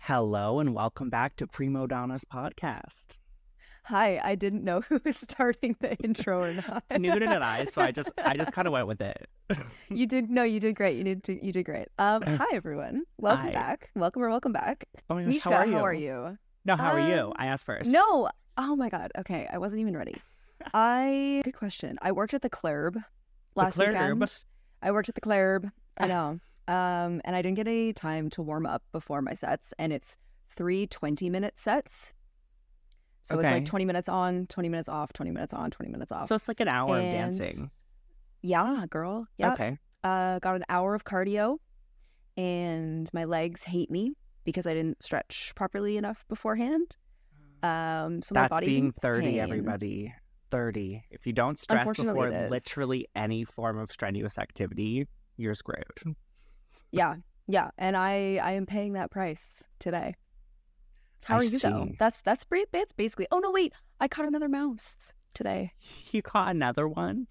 Hello and welcome back to Premo Donnas podcast. Hi, I didn't know who was starting the intro or not. Neither did I, so I just kind of went with it. You did great. You did great. Hi everyone. Welcome Hi. back. Welcome back. Oh my gosh, Mishka, how are you? you? No, how are you? I asked first. No. Oh my god. Okay, I wasn't even ready. Good question. I worked at the Club last weekend. I worked at the Club. I know. And I didn't get any time to warm up before my sets, and it's 3 20-minute sets. So it's like 20 minutes on, 20 minutes off, 20 minutes on, 20 minutes off. So it's like an hour of dancing. Yeah, girl. Yeah. Okay. Got an hour of cardio, and my legs hate me because I didn't stretch properly enough beforehand. So my That's body's being in 30, pain. everybody. 30. If you don't stress Unfortunately, before it is. literally any form of strenuous activity, you're screwed. Yeah. And I am paying that price today. How are you though? That's basically. Oh no, wait! I caught another mouse today. You caught another one?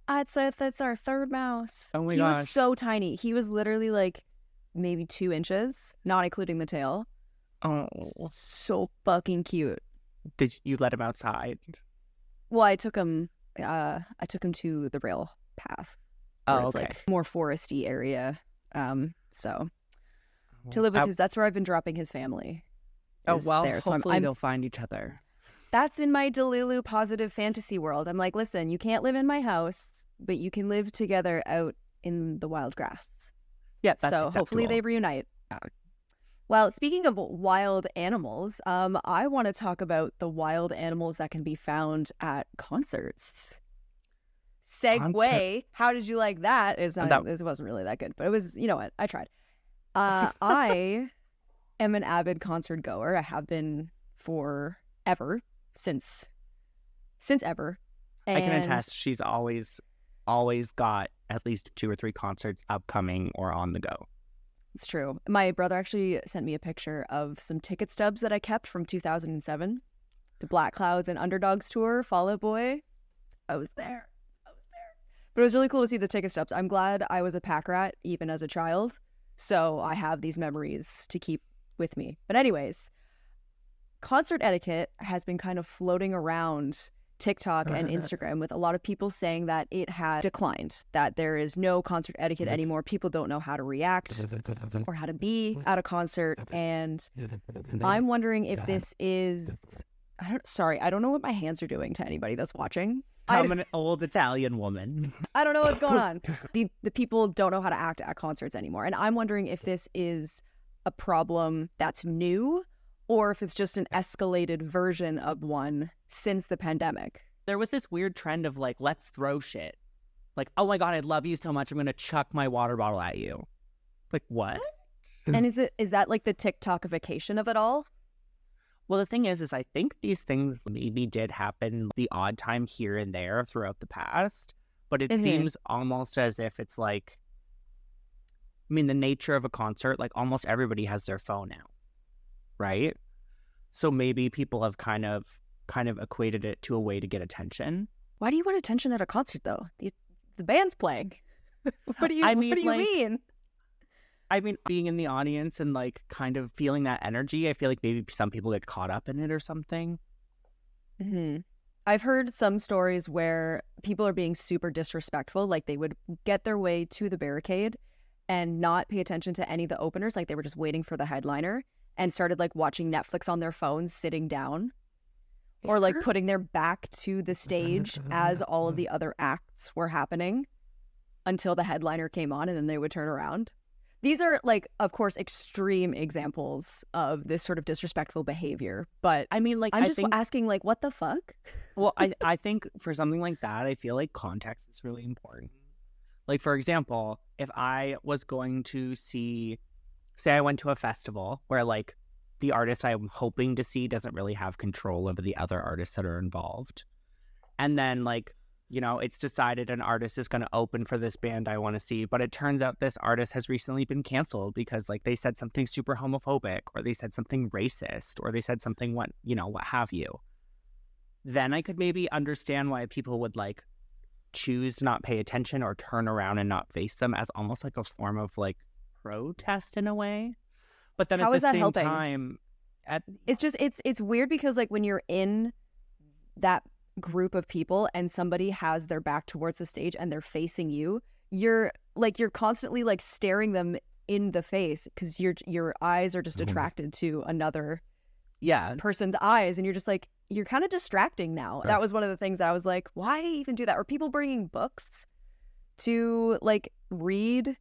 That's our third mouse. Oh my gosh! He was so tiny. He was literally like maybe 2 inches, not including the tail. Oh, so fucking cute. did you let him outside? Well, I took him to the rail path. Oh, it's okay. like more foresty area. So to live with that's where I've been dropping his family. Oh, well, there. So hopefully they'll find each other. That's in my Delulu positive fantasy world. I'm like, listen, you can't live in my house, but you can live together out in the wild grass. Yeah, that's so acceptable. Hopefully they reunite. Well, speaking of wild animals, I want to talk about the wild animals that can be found at concerts. Segue. How did you like that? It wasn't really that good, but it was, you know what? I tried. I am an avid concert goer. I have been forever, since ever. And I can attest she's always got at least 2 or 3 concerts upcoming or on the go. It's true. My brother actually sent me a picture of some ticket stubs that I kept from 2007. The Black Clouds and Underdogs tour, Fall Out Boy. I was there. But it was really cool to see the ticket stubs. I'm glad I was a pack rat even as a child. So I have these memories to keep with me. But anyways, concert etiquette has been kind of floating around TikTok and Instagram with a lot of people saying that it has declined, that there is no concert etiquette anymore. People don't know how to react or how to be at a concert. And I'm wondering if this is, I don't know what my hands are doing to anybody that's watching. I'm an old Italian woman. I don't know what's going on. The people don't know how to act at concerts anymore. And I'm wondering if this is a problem that's new or if it's just an escalated version of one since the pandemic. There was this weird trend of like, let's throw shit. Like, oh my God, I love you so much, I'm going to chuck my water bottle at you. Like, what? And is that like the TikTokification of it all? Well, the thing is I think these things maybe did happen the odd time here and there throughout the past, but it seems almost as if it's like, I mean, the nature of a concert, like almost everybody has their phone out, right? So maybe people have kind of equated it to a way to get attention. Why do you want attention at a concert though? The band's playing. What do you mean? I mean, being in the audience and like kind of feeling that energy, I feel like maybe some people get caught up in it or something. Mm-hmm. I've heard some stories where people are being super disrespectful. Like they would get their way to the barricade and not pay attention to any of the openers. Like they were just waiting for the headliner and started like watching Netflix on their phones sitting down or like putting their back to the stage as all of the other acts were happening until the headliner came on, and then they would turn around. These are, like, of course, extreme examples of this sort of disrespectful behavior. But, I mean, like, I'm just asking, like, what the fuck? Well, I think for something like that, I feel like context is really important. Like, for example, if I was going to say I went to a festival where, like, the artist I'm hoping to see doesn't really have control over the other artists that are involved. And then, like, you know, it's decided an artist is going to open for this band I want to see, but it turns out this artist has recently been canceled because, like, they said something super homophobic, or they said something racist, or they said something what have you. Then I could maybe understand why people would, like, choose to not pay attention or turn around and not face them as almost like a form of, like, protest in a way. But then How at the is that same helping? time, It's just it's weird because like when you're in that group of people and somebody has their back towards the stage and they're facing you, you're constantly like staring them in the face because your eyes are just attracted to another person's eyes, and you're just like, you're kind of distracting now. That was one of the things that I was like, why even do that? Or people bringing books to like read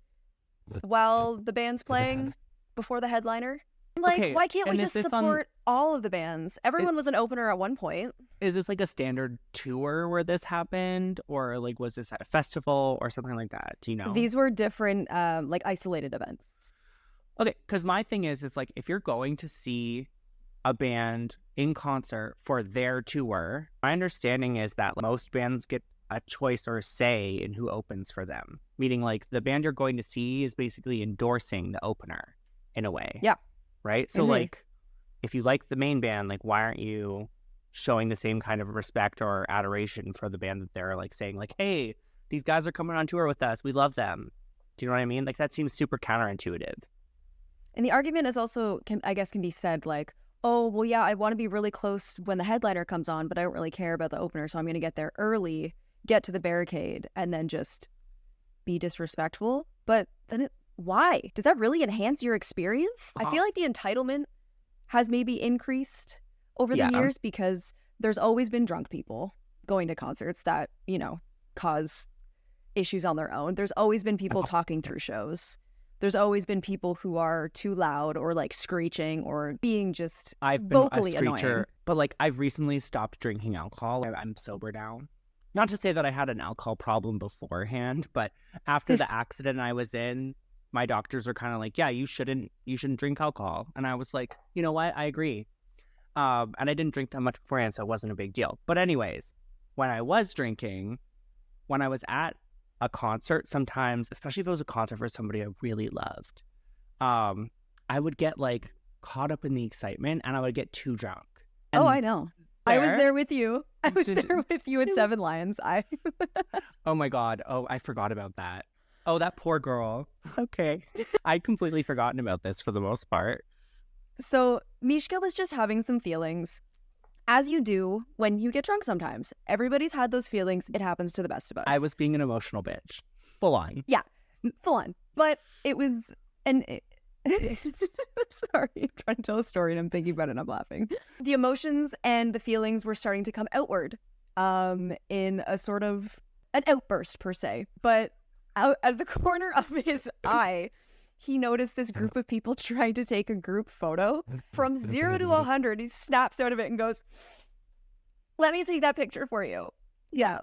while the band's playing before the headliner. Like, Okay, why can't we and just is this on- support all of the bands? Everyone was an opener at one point. Is this like a standard tour where this happened, or like was this at a festival or something like that? Do you know? These were different, like isolated events. Okay, because my thing is like if you're going to see a band in concert for their tour, my understanding is that most bands get a choice or a say in who opens for them. Meaning like the band you're going to see is basically endorsing the opener in a way. Yeah. Right? So like if you like the main band, like why aren't you showing the same kind of respect or adoration for the band that they're like saying like, hey, these guys are coming on tour with us. We love them. Do you know what I mean? Like that seems super counterintuitive. And the argument is also, can be said like, oh, well, yeah, I want to be really close when the headliner comes on, but I don't really care about the opener. So I'm going to get there early, get to the barricade, and then just be disrespectful. But then why? Does that really enhance your experience? I feel like the entitlement has maybe increased over the years because there's always been drunk people going to concerts that, you know, cause issues on their own. There's always been people talking through shows. There's always been people who are too loud or like screeching or being just I've been vocally a screecher, annoying. but like I've recently stopped drinking alcohol. I'm sober now. Not to say that I had an alcohol problem beforehand, but after the accident I was in, my doctors are kind of like, yeah, you shouldn't drink alcohol. And I was like, you know what? I agree. And I didn't drink that much beforehand, so it wasn't a big deal. But anyways, when I was drinking, when I was at a concert, sometimes, especially if it was a concert for somebody I really loved, I would get like caught up in the excitement and I would get too drunk. And I know. I was there with you. I was there with you at Seven Lions. Oh my God. Oh, I forgot about that. Oh, that poor girl. Okay. I'd completely forgotten about this for the most part. So Mishka was just having some feelings, as you do when you get drunk sometimes. Everybody's had those feelings. It happens to the best of us. I was being an emotional bitch. Full on. Yeah, full on. But it was... Sorry, I'm trying to tell a story and I'm thinking about it and I'm laughing. The emotions and the feelings were starting to come outward in a sort of an outburst per se. But out at the corner of his eye, he noticed this group of people trying to take a group photo from 0 to 100. He snaps out of it and goes, "Let me take that picture for you." Yeah.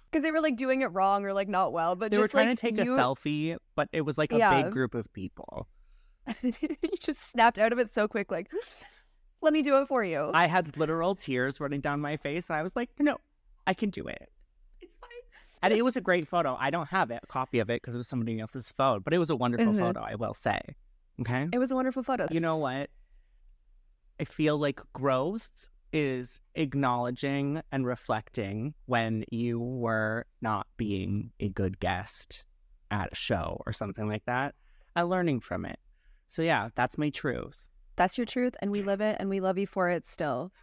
Because they were like doing it wrong or like not well. But they just were trying like, to take a selfie, but it was like a big group of people. He just snapped out of it so quick, like, "Let me do it for you." I had literal tears running down my face, and I was like, no, I can do it. It's fine. And it was a great photo. I don't have a copy of it because it was somebody else's phone, but it was a wonderful photo, I will say. Okay? It was a wonderful photo. You know what? I feel like growth is acknowledging and reflecting when you were not being a good guest at a show or something like that, and learning from it. So yeah, that's my truth. That's your truth, and we live it, and we love you for it still.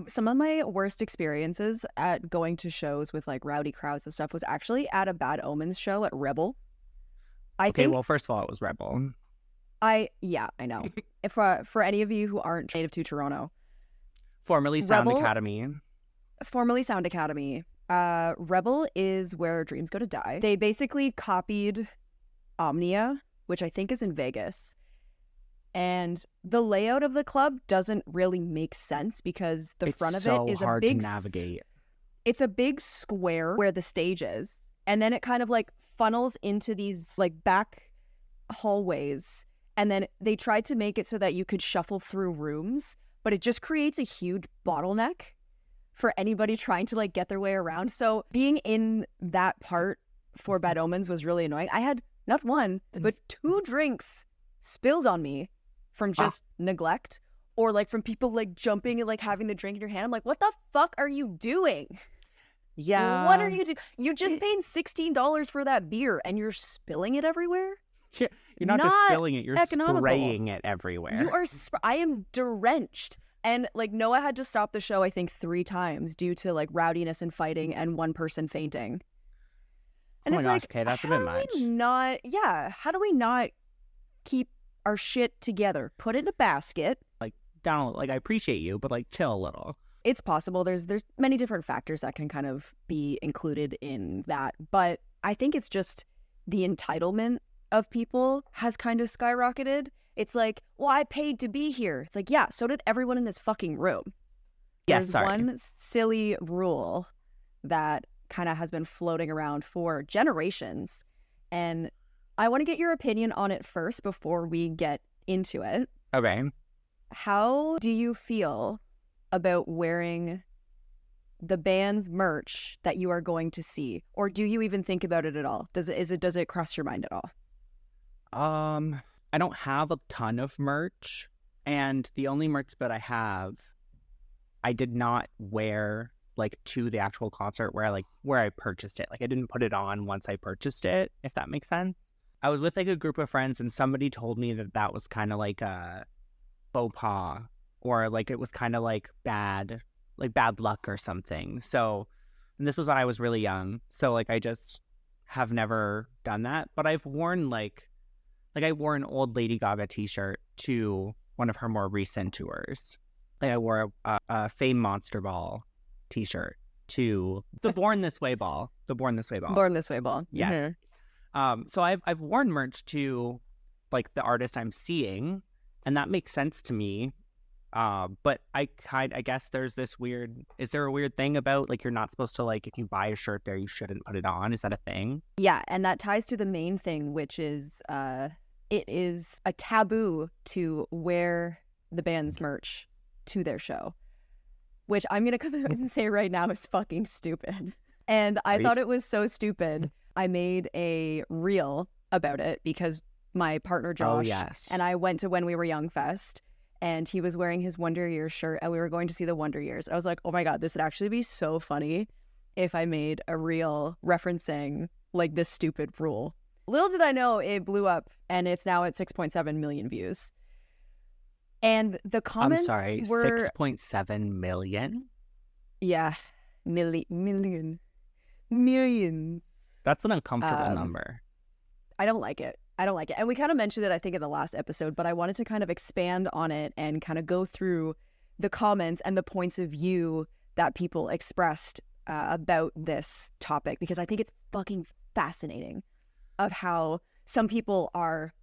Some of my worst experiences at going to shows with like rowdy crowds and stuff was actually at a Bad Omens show at Rebel. Well, first of all, it was Rebel. I know. If for any of you who aren't native to Toronto, formerly Sound Rebel, Academy. Formerly Sound Academy. Rebel is where dreams go to die. They basically copied Omnia, which I think is in Vegas. And the layout of the club doesn't really make sense because the front of it is hard a big to navigate. It's a big square where the stage is, and then it kind of like funnels into these like back hallways, and then they tried to make it so that you could shuffle through rooms, but it just creates a huge bottleneck for anybody trying to like get their way around. So being in that part for Bad Omens was really annoying. I had not one, but 2 drinks spilled on me from just neglect, or like from people like jumping and like having the drink in your hand. I'm like, what the fuck are you doing? Yeah. What are you doing? You just paid $16 for that beer and you're spilling it everywhere? Yeah. You're not just filling it, you're economical. spraying it everywhere. I am drenched. And like Noah had to stop the show, I think 3 times due to like rowdiness and fighting and one person fainting. And oh my it's gosh, like, okay, that's a bit much. How do we not keep our shit together? Put it in a basket. Like, down, like, I appreciate you, but like, chill a little. It's possible. There's many different factors that can kind of be included in that. But I think it's just the entitlement of people has kind of skyrocketed. It's like, well, I paid to be here. It's like, yeah, so did everyone in this fucking room. Yes, There's sorry. one silly rule that kind of has been floating around for generations. And I want to get your opinion on it first before we get into it. Okay. How do you feel about wearing the band's merch that you are going to see? Or do you even think about it at all? Does it cross your mind at all? I don't have a ton of merch, and the only merch that I have, I did not wear like to the actual concert where I purchased it. Like I didn't put it on once I purchased it, if that makes sense. I was with like a group of friends and somebody told me that was kind of like a faux pas, or like it was kind of like bad luck or something. So, and this was when I was really young. So like I just have never done that, but I've worn like I wore an old Lady Gaga t-shirt to one of her more recent tours. Like I wore a Fame Monster Ball t-shirt to the Born This Way ball. The Born This Way ball. Born This Way ball. Yes. Mm-hmm. So I've worn merch to like the artist I'm seeing, and that makes sense to me. But I guess there's this weird. Is there a weird thing about like you're not supposed to like if you buy a shirt there you shouldn't put it on? Is that a thing? Yeah, and that ties to the main thing, which is it is a taboo to wear the band's merch to their show, which I'm gonna come out and say right now is fucking stupid. And I thought it was so stupid. I made a reel about it because my partner Josh and I went to When We Were Young Fest, and he was wearing his Wonder Years shirt, and we were going to see the Wonder Years. I was like, oh my God, this would actually be so funny if I made a reel referencing like this stupid rule. Little did I know it blew up, and it's now at 6.7 million views. And the comments were 6.7 million? Yeah, millions. That's an uncomfortable number. I don't like it. And we kind of mentioned it, I think, in the last episode, but I wanted to kind of expand on it and kind of go through the comments and the points of view that people expressed about this topic, because I think it's fucking fascinating of how some people are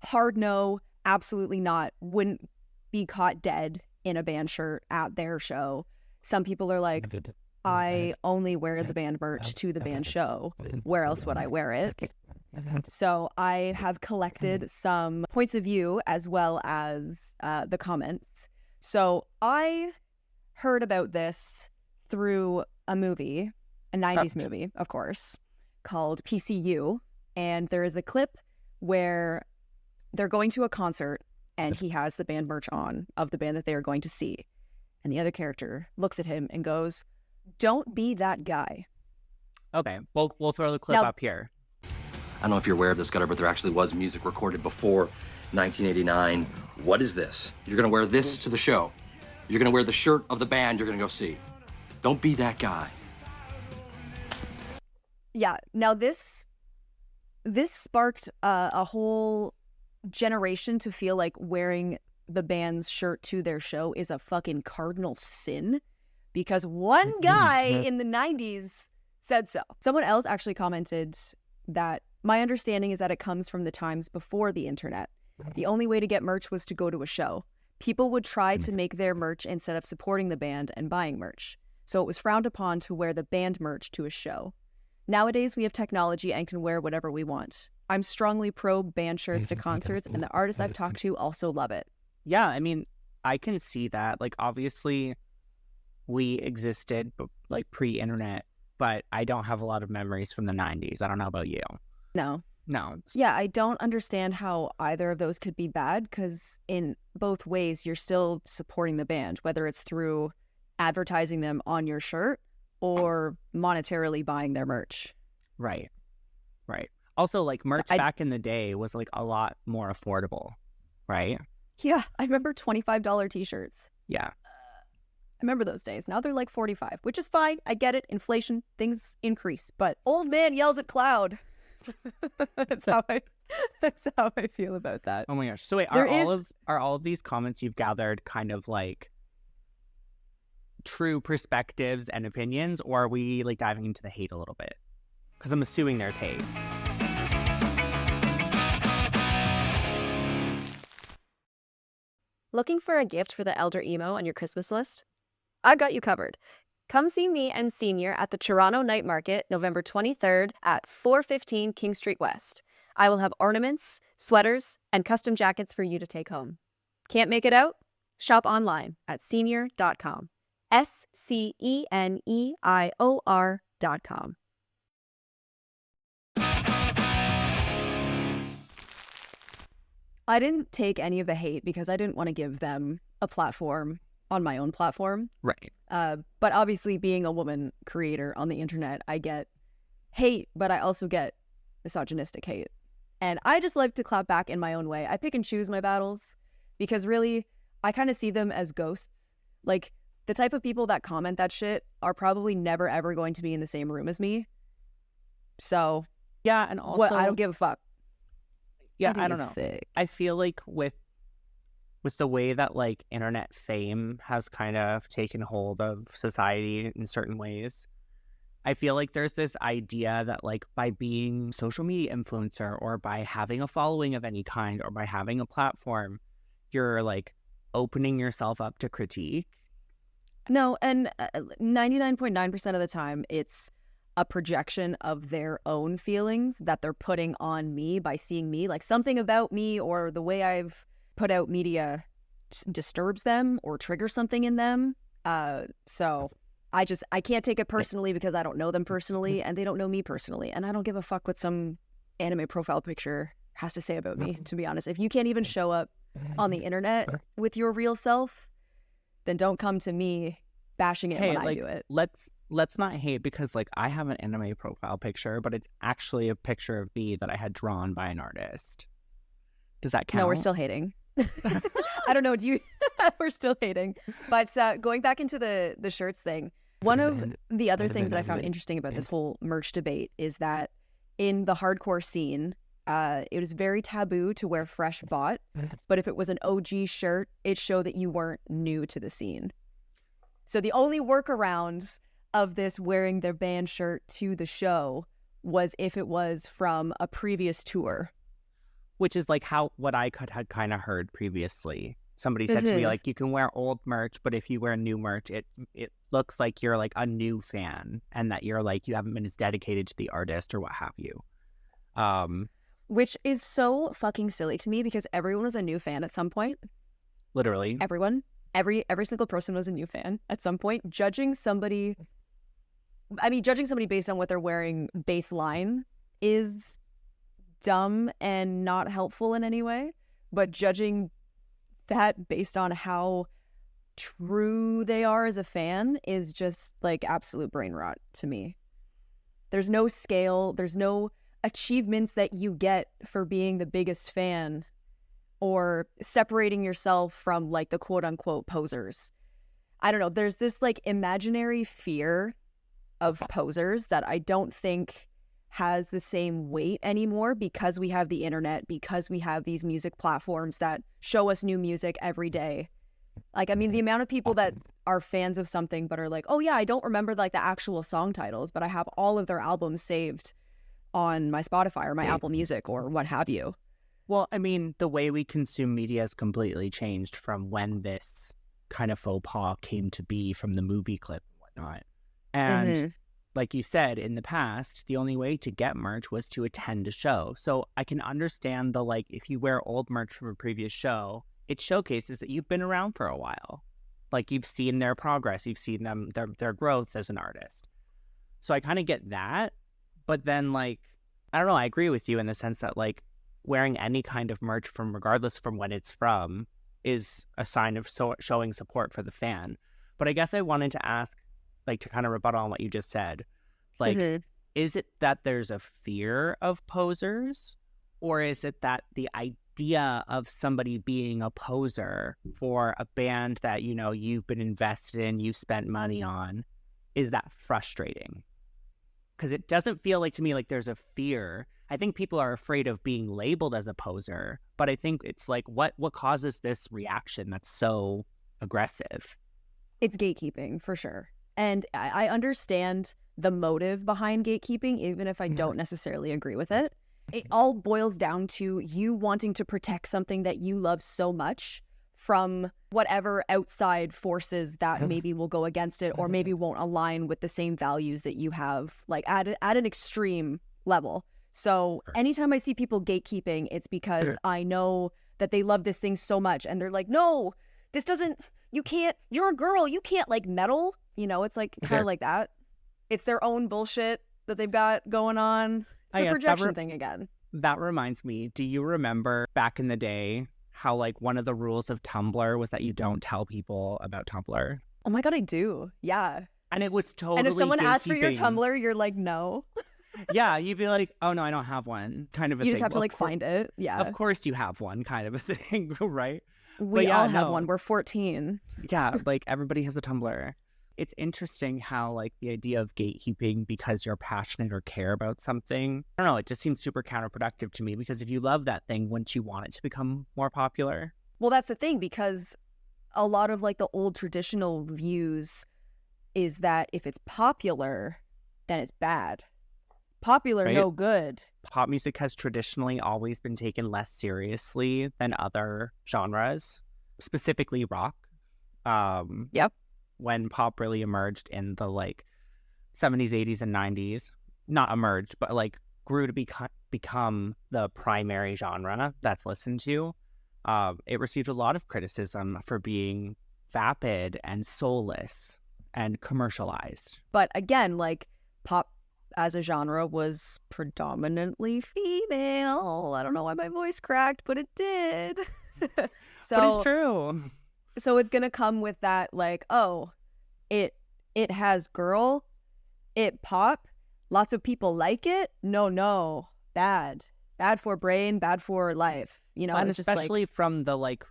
hard no, absolutely not, wouldn't be caught dead in a band shirt at their show. Some people are like, I only wear the band merch to the band show. Where else would I wear it? So I have collected some points of view as well as the comments. So I heard about this through a movie, a 90s movie, of course, called PCU. And there is a clip where they're going to a concert and he has the band merch on of the band that they are going to see. And the other character looks at him and goes, "Don't be that guy." Okay, we'll throw the clip up here. I don't know if you're aware of this, Gutter, but there actually was music recorded before 1989. What is this? You're gonna wear this to the show. You're gonna wear the shirt of the band you're gonna go see. Don't be that guy. Yeah, now this sparked a whole generation to feel like wearing the band's shirt to their show is a fucking cardinal sin, because one guy in the 90s said so. Someone else actually commented that my understanding is that it comes from the times before the internet. The only way to get merch was to go to a show. People would try to make their merch instead of supporting the band and buying merch. So it was frowned upon to wear the band merch to a show. Nowadays, we have technology and can wear whatever we want. I'm strongly pro band shirts to concerts, and the artists I've talked to also love it. Yeah, I mean, I can see that. Like, obviously, we existed like pre-internet, but I don't have a lot of memories from the 90s. I don't know about you. No. Yeah, I don't understand how either of those could be bad, because in both ways, you're still supporting the band, whether it's through advertising them on your shirt or monetarily buying their merch. Right. Also, like, merch I- back in the day was like a lot more affordable, right? Yeah, I remember $25 t-shirts. Yeah. I remember those days. Now they're like 45, which is fine. I get it. Inflation, things increase. But old man yells at cloud. That's how I feel about that. Oh my gosh. So wait, There are all of these comments you've gathered kind of like true perspectives and opinions, or are we like diving into the hate a little bit? Because I'm assuming there's hate. Looking for a gift for the elder emo on your Christmas list? I've got you covered. Come see me and Senior at the Toronto Night Market, November 23rd at 415 King Street West. I will have ornaments, sweaters, and custom jackets for you to take home. Can't make it out? Shop online at senior.com. SCENEIOR.com. I didn't take any of the hate because I didn't want to give them a platform on my own platform. Right. But obviously, being a woman creator on the internet, I get hate, but I also get misogynistic hate. And I just like to clap back in my own way. I pick and choose my battles because really, I kind of see them as ghosts. Like, the type of people that comment that shit are probably never, ever going to be in the same room as me. So, Yeah, and also I don't give a fuck. Yeah, I don't know. I feel like with the way that like internet fame has kind of taken hold of society in certain ways, I feel like there's this idea that like by being social media influencer or by having a following of any kind or by having a platform, you're like opening yourself up to critique. No, and 99.9% of the time, it's a projection of their own feelings that they're putting on me by seeing me. Like something about me or the way I've put out media disturbs them or triggers something in them. So I can't take it personally because I don't know them personally and they don't know me personally. And I don't give a fuck what some anime profile picture has to say about me, to be honest. If you can't even show up on the internet with your real self, then don't come to me bashing it when I do it. Let's not hate because like I have an anime profile picture, but it's actually a picture of me that I had drawn by an artist. Does that count? No, we're still hating. I don't know. We're still hating. But going back into the shirts thing, one of the other things that I found interesting about this whole merch debate is that in the hardcore scene, it was very taboo to wear fresh bought, but if it was an OG shirt, it showed that you weren't new to the scene. So the only workaround of this wearing their band shirt to the show was if it was from a previous tour. Which is like what I had kind of heard previously. Somebody said to me, like, you can wear old merch, but if you wear new merch, it looks like you're like a new fan and that you're like, you haven't been as dedicated to the artist or what have you. Which is so fucking silly to me because everyone was a new fan at some point. Literally. Everyone. Every single person was a new fan at some point. Judging somebody based on what they're wearing baseline is dumb and not helpful in any way. But judging that based on how true they are as a fan is just like absolute brain rot to me. There's no scale. There's no achievements that you get for being the biggest fan or separating yourself from like the quote unquote posers. I don't know. There's this like imaginary fear of posers that I don't think has the same weight anymore because we have the internet, because we have these music platforms that show us new music every day. Like, I mean, the amount of people that are fans of something but are like, oh yeah, I don't remember like the actual song titles, but I have all of their albums saved on my Spotify or my Apple Music or what have you. Well, I mean, the way we consume media has completely changed from when this kind of faux pas came to be from the movie clip and whatnot. And like you said, in the past, the only way to get merch was to attend a show. So I can understand the, like, if you wear old merch from a previous show, it showcases that you've been around for a while. Like, you've seen their progress. You've seen them, their growth as an artist. So I kind of get that. But then, like, I don't know, I agree with you in the sense that, like, wearing any kind of merch from regardless from when it's from is a sign of showing support for the fan. But I guess I wanted to ask, like, to kind of rebuttal on what you just said, like, is it that there's a fear of posers, or is it that the idea of somebody being a poser for a band that, you know, you've been invested in, you've spent money on, is that frustrating? Because it doesn't feel like to me like there's a fear. I think people are afraid of being labeled as a poser, but I think it's like what causes this reaction that's so aggressive? It's gatekeeping for sure. And I understand the motive behind gatekeeping, even if I don't necessarily agree with it. It all boils down to you wanting to protect something that you love so much from whatever outside forces that maybe will go against it or maybe won't align with the same values that you have, like at an extreme level. So anytime I see people gatekeeping, it's because I know that they love this thing so much and they're like, no, this doesn't, you can't, you're a girl, you can't like meddle. You know, it's like kind of like that. It's their own bullshit that they've got going on. It's the projection thing again. That reminds me, do you remember back in the day how like one of the rules of Tumblr was that you don't tell people about Tumblr? Oh my God, I do. Yeah. And it was totally And if someone asks for your gatekeeping. Tumblr, you're like, no. Yeah, you'd be like, oh no, I don't have one, kind of a thing. You just have to like find it. Yeah. Of course you have one, kind of a thing, right? We all have one. We're 14. Yeah, like everybody has a Tumblr. It's interesting how like the idea of gatekeeping because you're passionate or care about something, I don't know, it just seems super counterproductive to me, because if you love that thing, wouldn't you want it to become more popular? Well, that's the thing, because a lot of like the old traditional views is that if it's popular, then it's bad. Popular, Right. no good. Pop music has traditionally always been taken less seriously than other genres, specifically rock. Yep. When pop really emerged in the like 70s, 80s, and 90s, not emerged, but like grew to become the primary genre that's listened to, it received a lot of criticism for being vapid and soulless and commercialized. But again, like pop as a genre was predominantly female. I don't know why my voice cracked, but it did. So But it's true. So it's gonna come with that, like, oh, it has girl, it pop, lots of people like it. No, bad for brain, bad for life. You know, And it's just like, especially from the like,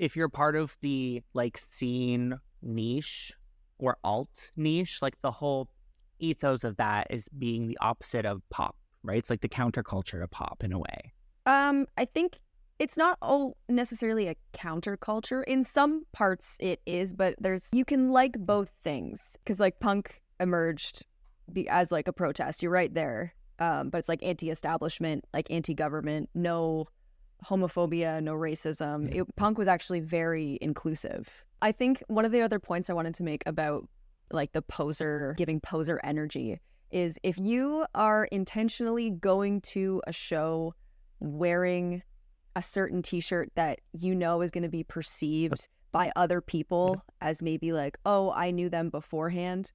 if you're part of the like scene niche or alt niche, like the whole ethos of that is being the opposite of pop, right? It's like the counterculture to pop in a way. I think it's not all necessarily a counterculture. In some parts it is, but you can like both things, because like punk emerged as like a protest. You're right there. But it's like anti-establishment, like anti-government, no homophobia, no racism. Punk was actually very inclusive. I think one of the other points I wanted to make about like the poser, giving poser energy, is if you are intentionally going to a show wearing a certain t-shirt that you know is going to be perceived by other people as maybe like, oh, I knew them beforehand.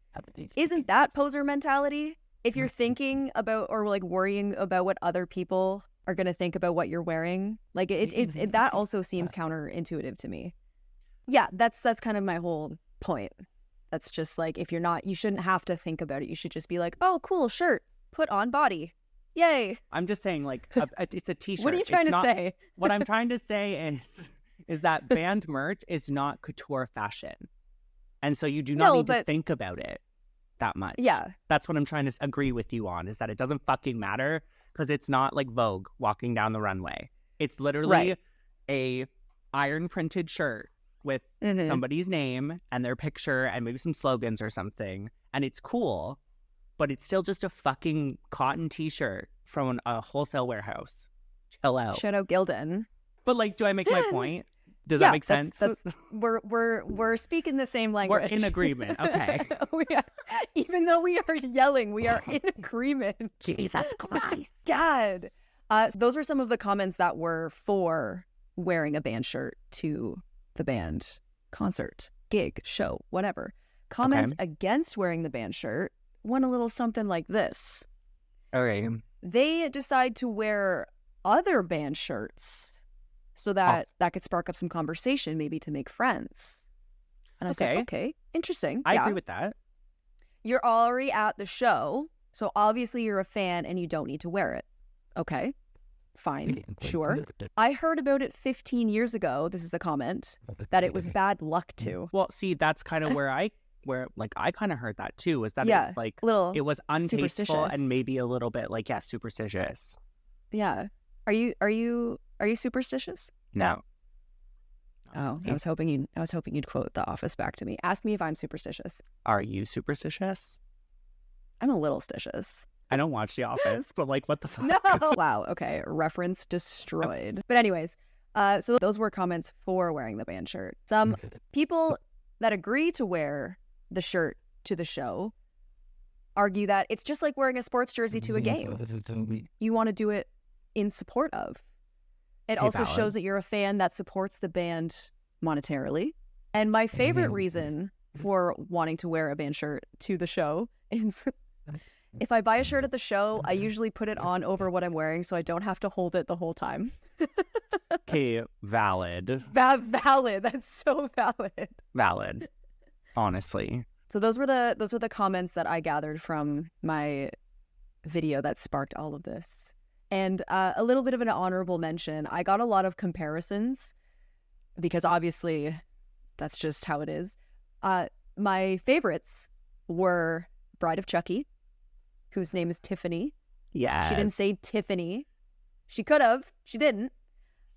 Isn't that poser mentality? If you're thinking about or like worrying about what other people are going to think about what you're wearing, like that also seems counterintuitive to me. Yeah, that's kind of my whole point. That's just like, if you're not, you shouldn't have to think about it. You should just be like, oh, cool shirt, put on body. Yay. I'm just saying, like, it's a t-shirt. What are you trying to say? What I'm trying to say is that band merch is not couture fashion. And so you do not need to think about it that much. Yeah. That's what I'm trying to agree with you on, is that it doesn't fucking matter, because it's not like Vogue walking down the runway. It's literally a iron printed shirt with somebody's name and their picture and maybe some slogans or something. And it's cool, but it's still just a fucking cotton t-shirt from a wholesale warehouse. Chill out. Shout out Gildan. But like, do I make my point? Does that make sense? That's we're speaking the same language. We're in agreement. Okay. Even though we are yelling, we are in agreement. Jesus Christ. God. Those were some of the comments that were for wearing a band shirt to the band concert, gig, show, whatever. Comments against wearing the band shirt went a little something like this. Okay. They decide to wear other band shirts so that could spark up some conversation, maybe to make friends. And I said, okay, interesting. I agree with that. You're already at the show. So obviously you're a fan and you don't need to wear it. Okay, fine, sure. I heard about it 15 years ago, this is a comment, that it was bad luck to. Well, see, that's kind of where I kind of heard that too, is that Yeah, it's like little it was untasteful superstitious. and maybe a little bit like, yeah, superstitious. Yeah. Are you superstitious? No. Oh, I was hoping you'd quote The Office back to me. Ask me if I'm superstitious. Are you superstitious? I'm a little stitious. I don't watch The Office, but like, what the fuck? No. Wow. Okay. Reference destroyed. But anyways, so those were comments for wearing the band shirt. Some people that agree to wear the shirt to the show argue that it's just like wearing a sports jersey to a game. You want to do it in support of. It also valid. shows that you're a fan that supports the band monetarily. And my favorite reason for wanting to wear a band shirt to the show is if I buy a shirt at the show, I usually put it on over what I'm wearing so I don't have to hold it the whole time. Okay, valid. Valid. That's so valid. Valid. Honestly. So those were the comments that I gathered from my video that sparked all of this. And a little bit of an honorable mention. I got a lot of comparisons because obviously that's just how it is. My favorites were Bride of Chucky, whose name is Tiffany. Yeah. She didn't say Tiffany. She could have. She didn't.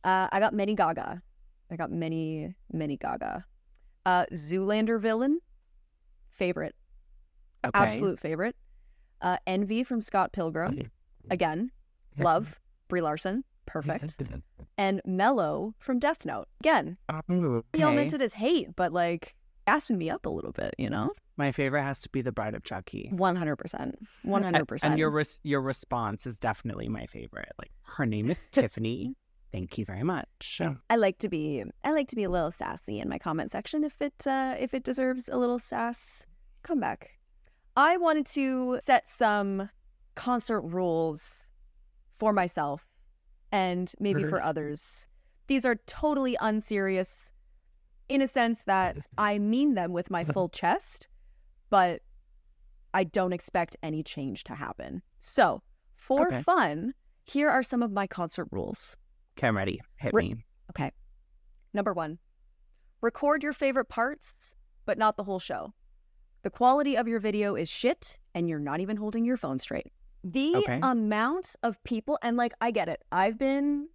I got Many Gaga. I got many Gaga. Zoolander villain. Favorite. Okay. Absolute favorite. Envy from Scott Pilgrim. Again. Love. Brie Larson. Perfect. And Mello from Death Note. Again. He all meant it as hate, but like gassing me up a little bit, you know? My favorite has to be The Bride of Chucky. 100%. 100%. And your response is definitely my favorite. Like, her name is Tiffany. Thank you very much. I like to be a little sassy in my comment section if it deserves a little sass. Come back. I wanted to set some concert rules for myself and maybe for others. These are totally unserious in a sense that I mean them with my full chest, but I don't expect any change to happen. So, for fun, here are some of my concert rules. Okay, I'm ready. Hit me. Okay. Number 1, record your favorite parts, but not the whole show. The quality of your video is shit, and you're not even holding your phone straight. The amount of people, and like, I get it. I've been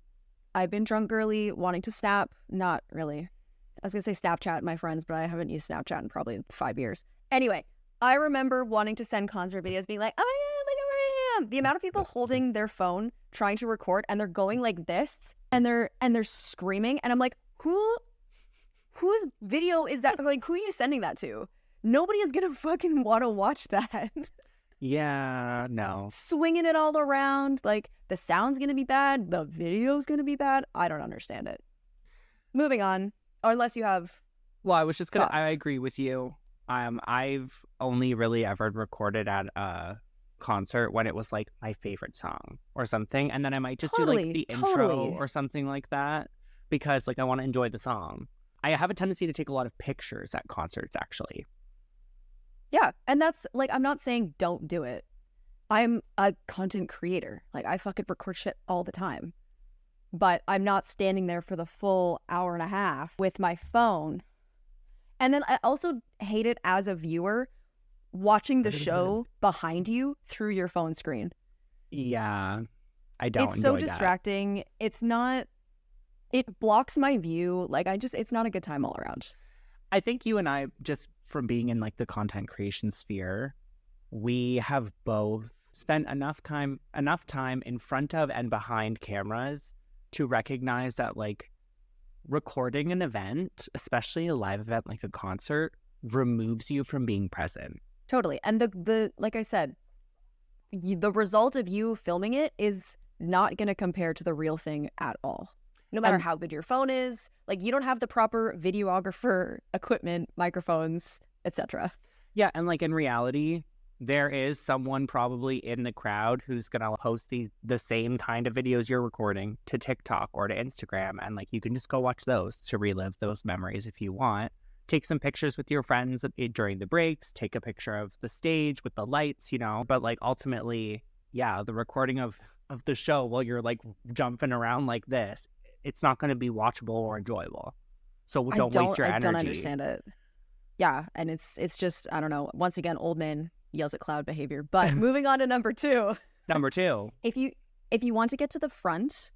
drunk girly, wanting to snap. Not really. I was going to say Snapchat my friends, but I haven't used Snapchat in probably 5 years. Anyway, I remember wanting to send concert videos being like, oh my God, look at where I am. The amount of people holding their phone, trying to record, and they're going like this, and they're screaming, and I'm like, whose video is that? Like, who are you sending that to? Nobody is going to fucking want to watch that. Yeah, no. Swinging it all around, like, the sound's going to be bad, the video's going to be bad. I don't understand it. Moving on, or unless you have Well, I was just gonna. thoughts. I agree with you. I've only really ever recorded at a concert when it was like my favorite song or something, and then I might just do like the intro or something like that because like I want to enjoy the song. I have a tendency to take a lot of pictures at concerts, actually. Yeah, and that's, like, I'm not saying don't do it. I'm a content creator. Like, I fucking record shit all the time. But I'm not standing there for the full hour and a half with my phone. And then I also hate it as a viewer watching the show behind you through your phone screen. Yeah, I don't. It's so enjoy that. distracting. It's not, it blocks my view. Like, it's not a good time all around. I think you and I, just from being in like the content creation sphere, we have both spent enough time in front of and behind cameras to recognize that like recording an event, especially a live event like a concert, removes you from being present. Totally. And the like I said, the result of you filming it is not going to compare to the real thing at all. No matter how good your phone is, like, you don't have the proper videographer equipment, microphones, etc. Yeah, and like in reality, there is someone probably in the crowd who's gonna post the same kind of videos you're recording to TikTok or to Instagram, and like you can just go watch those to relive those memories if you want. take some pictures with your friends during the breaks, take a picture of the stage with the lights, but like ultimately, yeah, the recording of the show while you're like jumping around like this, it's not going to be watchable or enjoyable. So don't waste your energy. I don't understand it. Yeah, and it's just, I don't know. Once again, old man yells at cloud behavior. But moving on to number 2. Number 2. If you want to get to the front,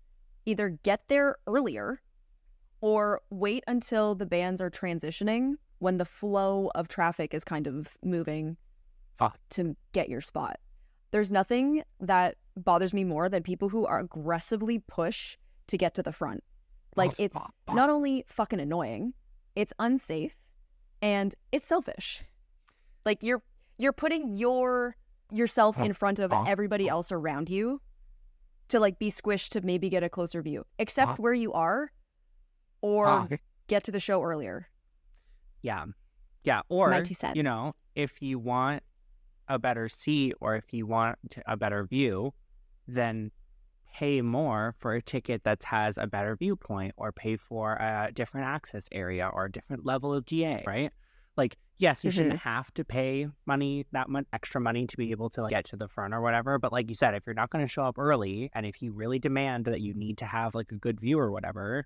either get there earlier or wait until the bands are transitioning when the flow of traffic is kind of moving to get your spot. There's nothing that bothers me more than people who are aggressively push to get to the front. Like, it's not only fucking annoying, it's unsafe, and it's selfish. Like, you're putting yourself in front of everybody else around you to like be squished to maybe get a closer view. Accept where you are, or get to the show earlier. Yeah. Or My 2 cents. If you want a better seat or if you want a better view, then pay more for a ticket that has a better viewpoint, or pay for a different access area or a different level of GA, right? Like, yes, you shouldn't have to pay that much extra money to be able to like get to the front or whatever. But like you said, if you're not going to show up early, and if you really demand that you need to have like a good view or whatever,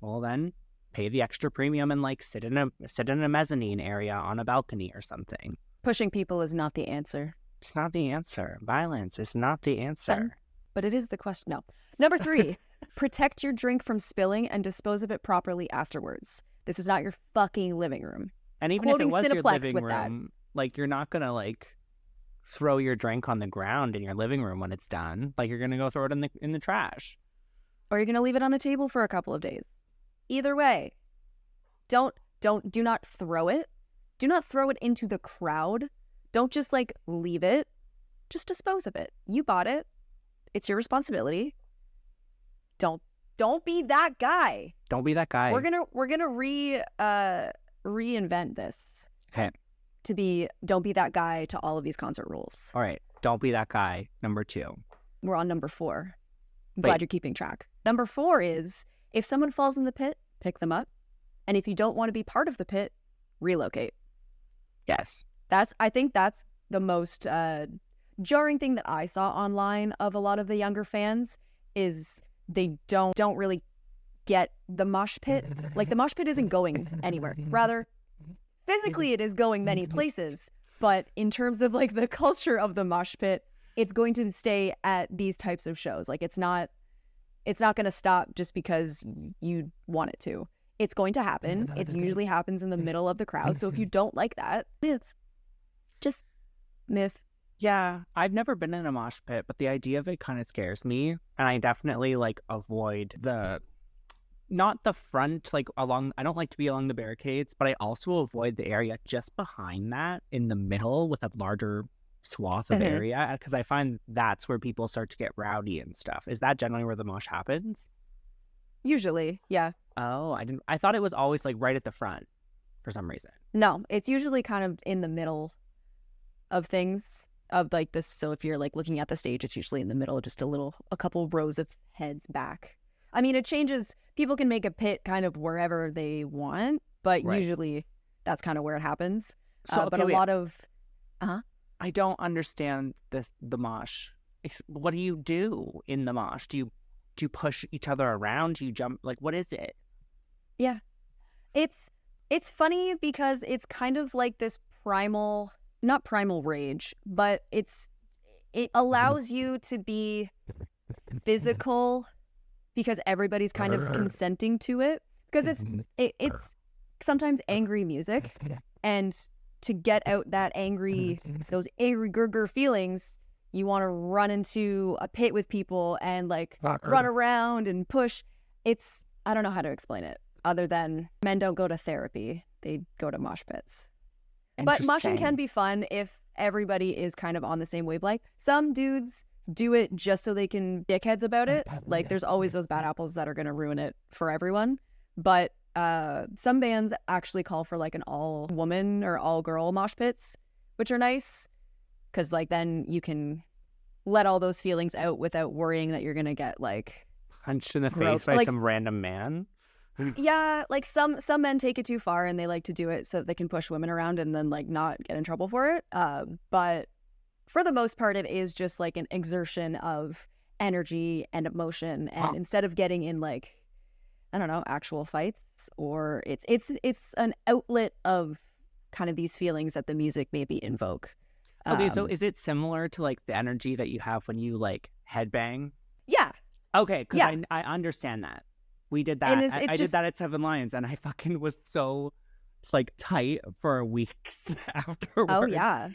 well then pay the extra premium and like sit in a mezzanine area on a balcony or something. Pushing people is not the answer. It's not the answer. Violence is not the answer. But it is the question. No. Number 3, protect your drink from spilling and dispose of it properly afterwards. This is not your fucking living room. And even if it was your living room, like, you're not going to like throw your drink on the ground in your living room when it's done. Like, you're going to go throw it in the trash. Or you're going to leave it on the table for a couple of days. Either way, do not throw it. Do not throw it into the crowd. Don't just like leave it. Just dispose of it. You bought it. It's your responsibility. Don't be that guy. Don't be that guy. We're gonna reinvent this. Okay. To be don't be that guy to all of these concert rules. All right. Don't be that guy. Number 2. We're on number 4. I'm glad you're keeping track. Number 4 is if someone falls in the pit, pick them up. And if you don't want to be part of the pit, relocate. Yes. I think that's the most jarring thing that I saw online of a lot of the younger fans is they don't really get the mosh pit. Like, the mosh pit isn't going anywhere. Rather, physically it is going many places, but in terms of like the culture of the mosh pit, it's going to stay at these types of shows. Like, it's not going to stop just because you want it to. It's going to happen. It usually happens in the middle of the crowd. So if you don't like that, just myth. Yeah, I've never been in a mosh pit, but the idea of it kind of scares me. And I definitely like avoid not the front, like I don't like to be along the barricades, but I also avoid the area just behind that in the middle with a larger swath of area, because I find that's where people start to get rowdy and stuff. Is that generally where the mosh happens? Usually, yeah. Oh, I thought it was always like right at the front for some reason. No, it's usually kind of in the middle of things. Of like this, so if you're like looking at the stage, it's usually in the middle, just a couple rows of heads back. I mean, it changes. People can make a pit kind of wherever they want, but usually that's kind of where it happens. So, but a lot of, I don't understand the mosh. What do you do in the mosh? Do you push each other around? Do you jump? Like, what is it? Yeah, it's funny because it's kind of like this primal. Not primal rage, but it allows you to be physical because everybody's kind of consenting to it, because it's sometimes angry music, and to get out those angry gurgur feelings, you want to run into a pit with people and like run around and push. I don't know how to explain it other than men don't go to therapy, they go to mosh pits. But moshing can be fun if everybody is kind of on the same wavelength. Some dudes do it just so they can dickheads about it. Like, there's always those bad apples that are going to ruin it for everyone. But some bands actually call for like an all-woman or all-girl mosh pits, which are nice because like then you can let all those feelings out without worrying that you're going to get like punched in the face by some random man. Yeah, like some men take it too far and they like to do it so that they can push women around and then like not get in trouble for it. But for the most part, it is just like an exertion of energy and emotion. And instead of getting in like, I don't know, actual fights, or it's an outlet of kind of these feelings that the music maybe invoke. Okay, so is it similar to like the energy that you have when you like headbang? Yeah. Okay, because Yeah. I understand that. We did that. And it's I did just- that at Seven Lions, and I fucking was so like tight for weeks afterwards. Oh yeah.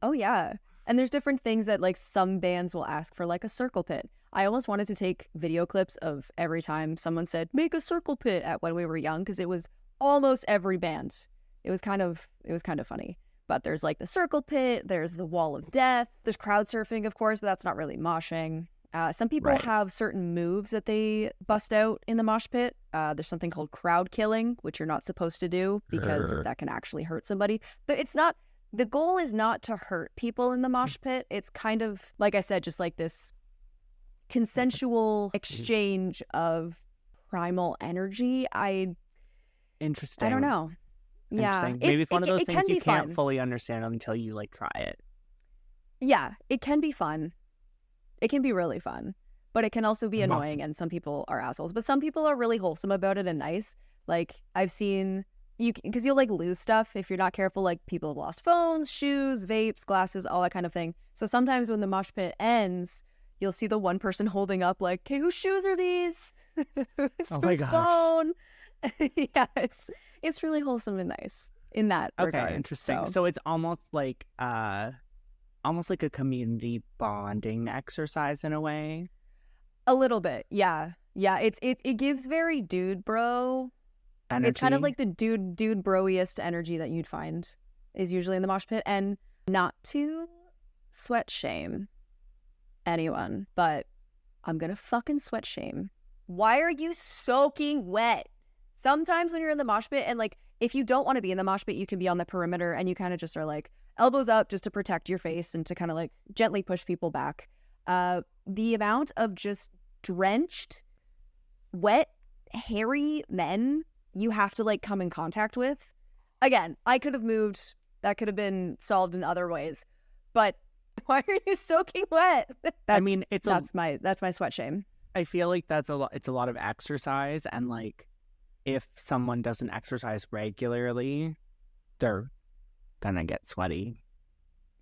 Oh yeah. And there's different things that like some bands will ask for, like a circle pit. I almost wanted to take video clips of every time someone said make a circle pit at when we were young, because it was almost every band. It was kind of funny. But there's like the circle pit, there's the wall of death, there's crowd surfing, of course, but that's not really moshing. Some people Right. have certain moves that they bust out in the mosh pit. There's something called crowd killing, which you're not supposed to do because that can actually hurt somebody. The goal is not to hurt people in the mosh pit. It's kind of, like I said, just like this consensual exchange of primal energy. Interesting. I don't know. Yeah, Interesting. Maybe it's one of those it things can you be can't fun. fully understand until you like try it. Yeah, it can be fun. It can be really fun, but it can also be annoying, and some people are assholes. But some people are really wholesome about it and nice. Like I've seen because you'll like lose stuff if you're not careful. Like people have lost phones, shoes, vapes, glasses, all that kind of thing. So sometimes when the mosh pit ends, you'll see the one person holding up like, "Hey, whose shoes are these? Oh my Whose gosh. phone?" Yeah, it's really wholesome and nice in that Okay, regard. interesting. So it's almost like a community bonding exercise in a way. A little bit, yeah. It gives very dude bro. Energy. It's kind of like the dude broiest energy that you'd find is usually in the mosh pit. And not to sweat shame anyone, but I'm gonna fucking sweat shame. Why are you soaking wet? Sometimes when you're in the mosh pit, and like if you don't want to be in the mosh pit, you can be on the perimeter and you kind of just are like elbows up just to protect your face and to kind of like gently push people back. The amount of just drenched, wet, hairy men you have to like come in contact with. Again, I could have moved. That could have been solved in other ways. But why are you soaking wet? That's my sweat shame. I feel like that's a lot. It's a lot of exercise, and like if someone doesn't exercise regularly, they're gonna get sweaty.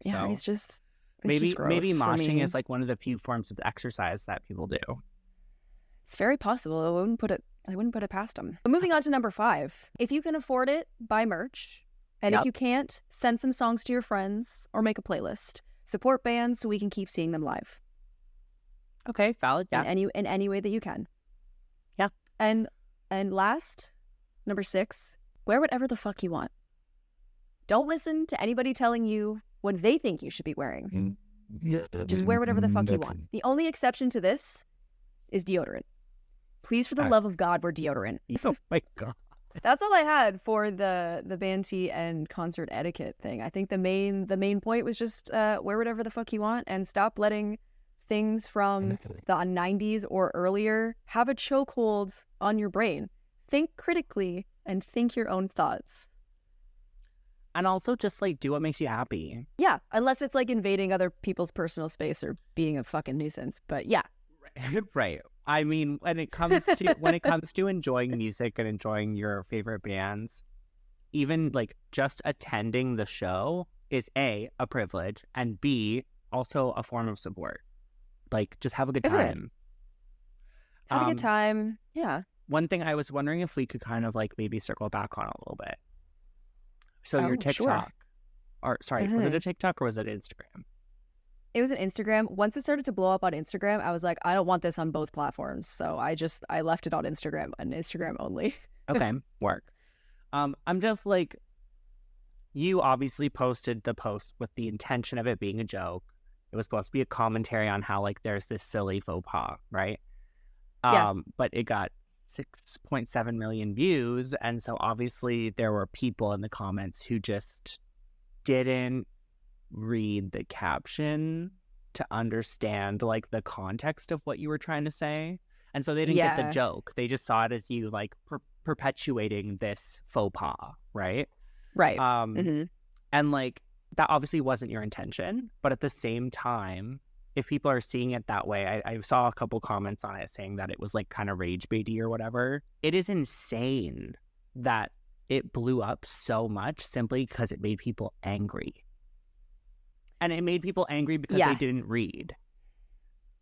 Yeah, So it's just maybe gross maybe for moshing me. is like one of the few forms of exercise that people do. It's very possible. I wouldn't put it past them. But moving on to number 5. If you can afford it, buy merch. And Yep. if you can't, send some songs to your friends or make a playlist. Support bands so we can keep seeing them live. Okay, valid. Yeah. In any way that you can. Yeah. And last, number 6, wear whatever the fuck you want. Don't listen to anybody telling you what they think you should be wearing. Just wear whatever the fuck you want. The only exception to this is deodorant. Please, for the love of God, wear deodorant. Oh my god. That's all I had for the band tee and concert etiquette thing. I think the main point was just wear whatever the fuck you want and stop letting things from the 90s or earlier have a chokehold on your brain. Think critically and think your own thoughts. And also just like do what makes you happy. Yeah, unless it's like invading other people's personal space or being a fucking nuisance. But yeah. Right. I mean, when it comes to enjoying music and enjoying your favorite bands, even like just attending the show is a privilege, and B, also a form of support. Like just have a good Everyone. time. Have a good time. Yeah. One thing I was wondering if we could kind of like maybe circle back on a little bit. So your Oh, TikTok, sure. was it a TikTok or was it Instagram? It was an Instagram. Once it started to blow up on Instagram, I was like, I don't want this on both platforms. So I left it on Instagram and Instagram only. Okay, work. I'm just like, you obviously posted the post with the intention of it being a joke. It was supposed to be a commentary on how like there's this silly faux pas, right? Yeah. But it got 6.7 million views, and so obviously there were people in the comments who just didn't read the caption to understand like the context of what you were trying to say, and so they didn't get the Yeah. joke. They just saw it as you like perpetuating this faux pas, right? Right. And like that obviously wasn't your intention, but at the same time, if people are seeing it that way, I saw a couple comments on it saying that it was like kind of rage baity or whatever. It is insane that it blew up so much simply because it made people angry. And it made people angry because they didn't read.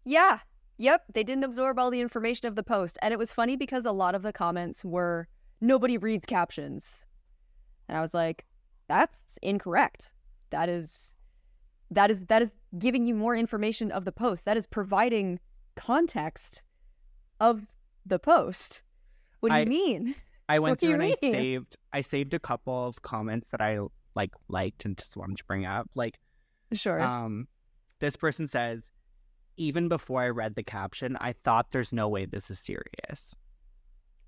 Yeah. Yep. They didn't absorb all the information of the post. And it was funny because a lot of the comments were, nobody reads captions. And I was like, that's incorrect. That is giving you more information of the post. That is providing context of the post. What do you mean? I went through and I saved a couple of comments that I liked and just wanted to bring up. Like, sure. This person says, even before I read the caption, I thought there's no way this is serious.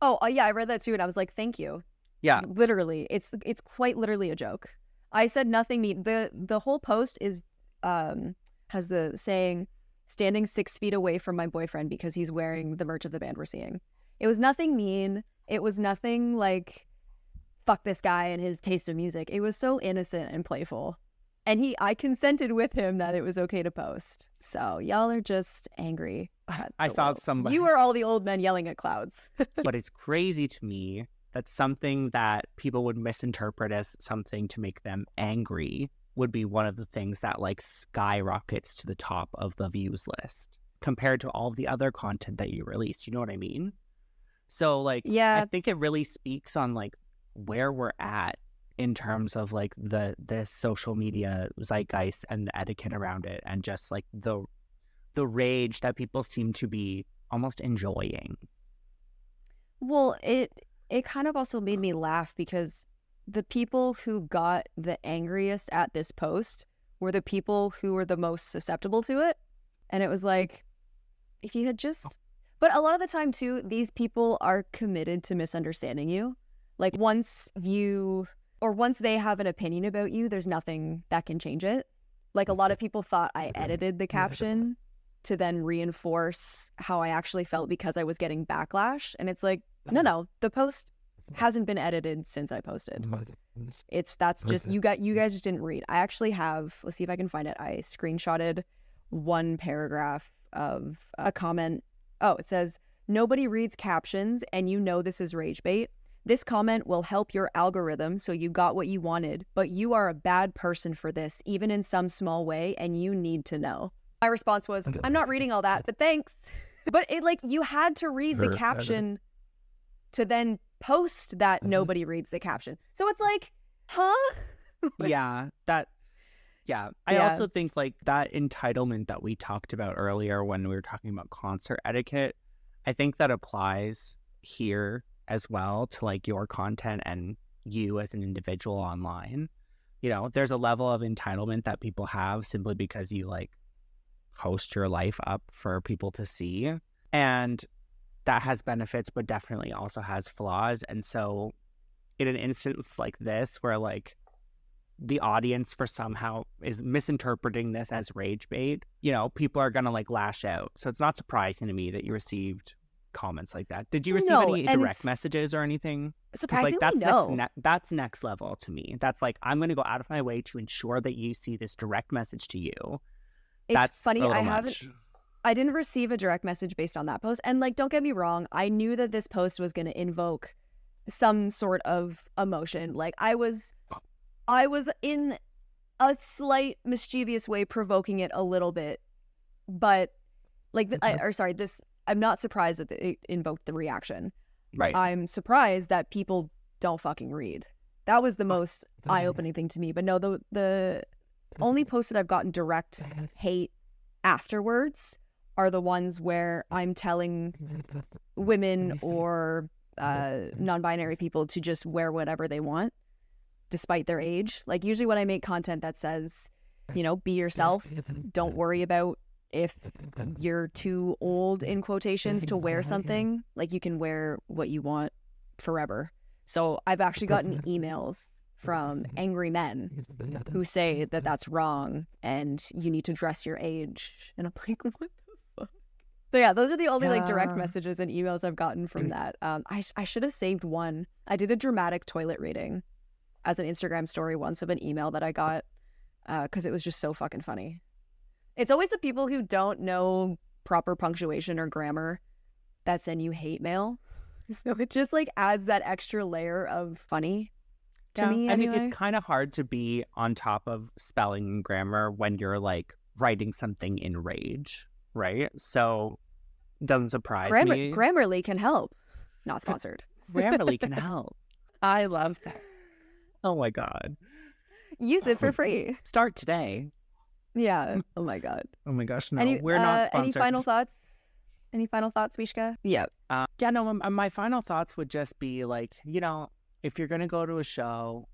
Oh, yeah, I read that too, and I was like, thank you. Yeah. Literally. It's quite literally a joke. I said nothing mean. The whole post is has the saying, standing 6 feet away from my boyfriend because he's wearing the merch of the band we're seeing. It was nothing mean. It was nothing like, fuck this guy and his taste of music. It was so innocent and playful. And I consented with him that it was okay to post. So y'all are just angry. I saw somebody. You are all the old men yelling at clouds. But it's crazy to me that something that people would misinterpret as something to make them angry would be one of the things that like skyrockets to the top of the views list compared to all of the other content that you released. You know what I mean? So like, I think it really speaks on like where we're at in terms of like the social media zeitgeist and the etiquette around it, and just like the rage that people seem to be almost enjoying. Well, it kind of also made me laugh because the people who got the angriest at this post were the people who were the most susceptible to it. And it was like, if you had just... But a lot of the time too, these people are committed to misunderstanding you. Like once they have an opinion about you, there's nothing that can change it. Like a lot of people thought I edited the caption to then reinforce how I actually felt because I was getting backlash. And it's like, no, the post hasn't been edited since I posted. That's just, you guys just didn't read. I actually have, let's see if I can find it. I screenshotted one paragraph of a comment. Oh, it says, nobody reads captions and you know this is rage bait. This comment will help your algorithm so you got what you wanted, but you are a bad person for this, even in some small way, and you need to know. My response was, I'm not reading all that, but thanks. But it like, you had to read the caption to then post that nobody reads the caption. So it's like, huh? I also think like that entitlement that we talked about earlier when we were talking about concert etiquette, I think that applies here as well to like your content and you as an individual online. You know, there's a level of entitlement that people have simply because you like post your life up for people to see. And that has benefits, but definitely also has flaws. And so in an instance like this, where like the audience for somehow is misinterpreting this as rage bait, you know, people are going to like lash out. So it's not surprising to me that you received comments like that. Did you receive any direct messages or anything? Surprisingly, like, that's no. That's next level to me. That's like, I'm going to go out of my way to ensure that you see this direct message to you. It's funny, I didn't receive a direct message based on that post. And like, don't get me wrong, I knew that this post was going to invoke some sort of emotion. Like I was in a slight mischievous way provoking it a little bit, but like, I'm not surprised that it invoked the reaction. Right. I'm surprised that people don't fucking read. That was the most eye-opening thing to me. But no, the only posts that I've gotten direct hate afterwards are the ones where I'm telling women or non-binary people to just wear whatever they want, despite their age. Like usually when I make content that says, you know, be yourself, don't worry about if you're too old, in quotations, to wear something, like you can wear what you want forever. So I've actually gotten emails from angry men who say that that's wrong and you need to dress your age. And I'm like, what the fuck? So yeah, those are the only like direct Yeah. messages and emails I've gotten from that. I should have saved one. I did a dramatic toilet rating as an Instagram story once of an email that I got because it was just so fucking funny. It's always the people who don't know proper punctuation or grammar that send you hate mail. So it just like adds that extra layer of funny to me I anyway. mean, it's kind of hard to be on top of spelling and grammar when you're like writing something in rage, right? So doesn't surprise me. Grammarly can help. Not sponsored. Grammarly can help. I love that. Oh my God. Use it for free. Start today. Yeah. Oh my God. Oh my gosh, no, Any, we're not sponsored. Any final thoughts? Any final thoughts, Mishka? Yeah. Yeah, no, my final thoughts would just be like, you know, if you're going to go to a show,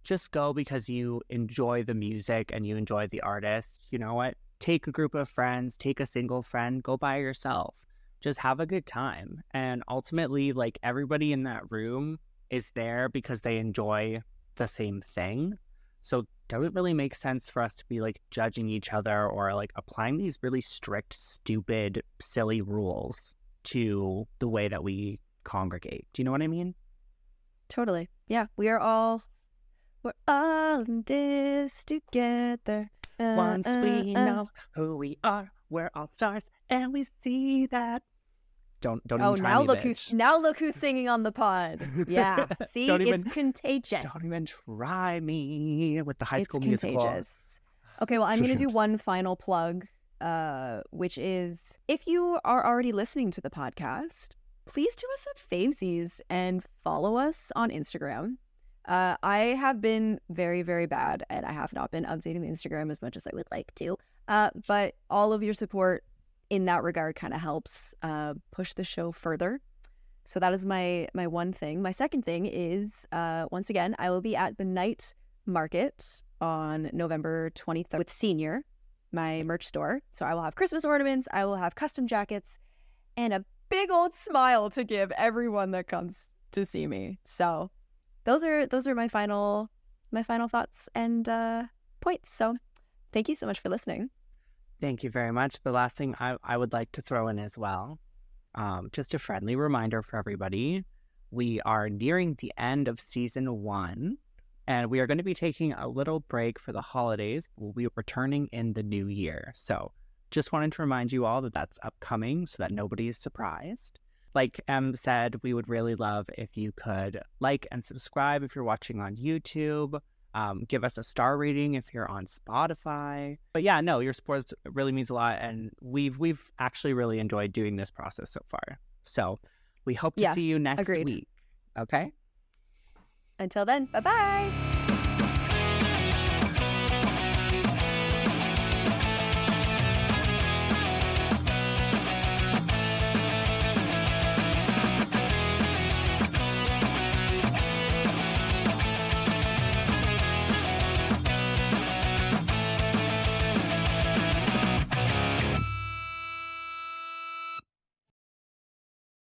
just go because you enjoy the music and you enjoy the artist. You know what? Take a group of friends, take a single friend, go by yourself. Just have a good time. And ultimately, like, everybody in that room is there because they enjoy the same thing. So it doesn't really make sense for us to be like judging each other or like applying these really strict, stupid, silly rules to the way that we congregate. Do you know what I mean? Totally. Yeah. We're all in this together. Once we know who we are, we're all stars, and we see that. Don't Oh, even try now me, look bitch. who's singing on the pod. Yeah. See, Don't it's even- contagious. Don't even try me with the High School It's Musical. contagious. Okay, well, I'm going to do one final plug, which is if you are already listening to the podcast, please do us some favesies and follow us on Instagram. I have been very, very bad, and I have not been updating the Instagram as much as I would like to. But all of your support in that regard kind of helps push the show further. So that is my one thing. My second thing is, once again, I will be at the night market on November 23rd with Senior, my merch store. So I will have Christmas ornaments, I will have custom jackets, and a big old smile to give everyone that comes to see me. So those are my final thoughts and points. So thank you so much for listening. Thank you very much. The last thing I would like to throw in as well, just a friendly reminder for everybody, we are nearing the end of season 1, and we are going to be taking a little break for the holidays. We'll be returning in the new year. So just wanted to remind you all that that's upcoming so that nobody is surprised. Like Em said, we would really love if you could like and subscribe if you're watching on YouTube. Give us a star rating if you're on Spotify. But yeah, no, your support really means a lot, and we've actually really enjoyed doing this process so far. So we hope to see you next agreed. week. Okay? Until then, bye-bye.